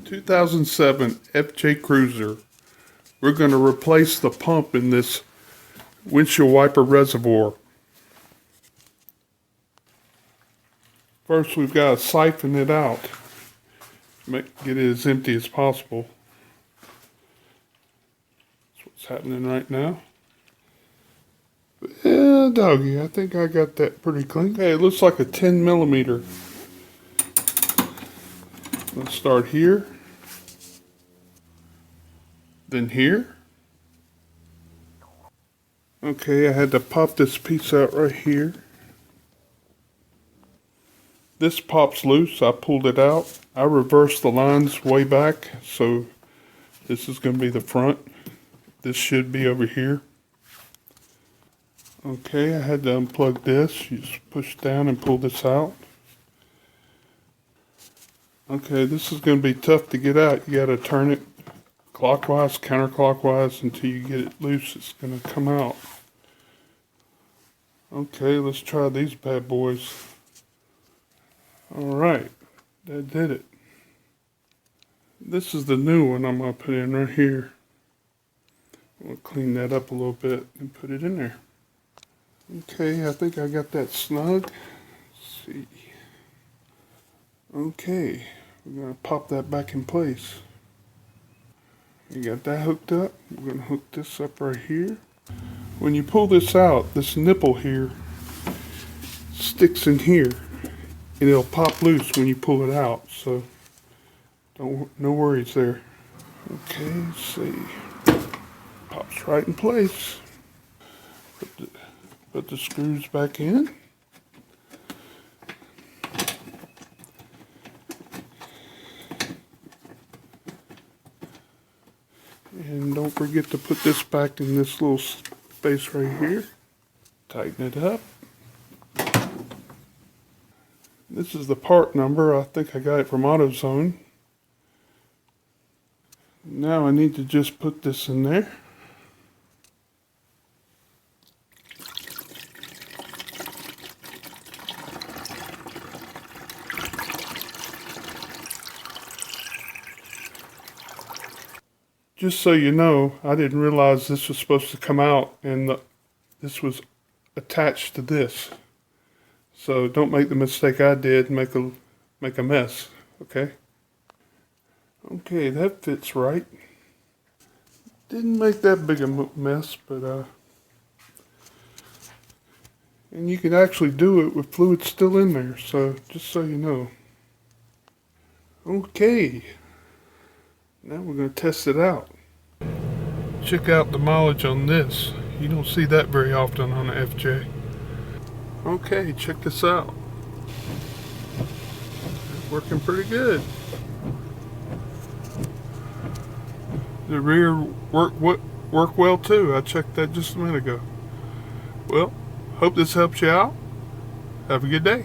2007 FJ Cruiser. We're going to replace the pump in this windshield wiper reservoir. First, we've got to siphon it out. Get it as empty as possible. That's what's happening right now. Yeah, doggy, I think I got that pretty clean. Okay, it looks like a 10 millimeter. Let's start here. Then here. Okay, I had to pop this piece out right here. This pops loose. I pulled it out. I reversed the lines way back, so this is going to be the front. This should be over here. Okay, I had to unplug this. You just push down and pull this out. Okay, this is going to be tough to get out. You got to turn it clockwise, counterclockwise until you get it loose. It's going to come out. Okay, let's try these bad boys. Alright, that did it. This is the new one I'm going to put in right here. We'll clean that up a little bit and put it in there. Okay, I think I got that snug. Let's see. Okay, we're going to pop that back in place. You got that hooked up. We're going to hook this up right here. When you pull this out, this nipple here sticks in here. And it'll pop loose when you pull it out, so no worries there. Okay, let's see. Pops right in place. Put the screws back in. And don't forget to put this back in this little space right here. Tighten it up. This is the part number. I think I got it from AutoZone. Now I need to just put this in there. Just so you know, I didn't realize this was supposed to come out and this was attached to this. So don't make the mistake I did and make a mess, okay? Okay, that fits right. Didn't make that big a mess, but and you can actually do it with fluid still in there, so just so you know. Okay, now we're going to test it out. Check out the mileage on this. You don't see that very often on an FJ. Okay, check this out. It's working pretty good. The rear work well too. I checked that just a minute ago. Well, hope this helps you out. Have a good day.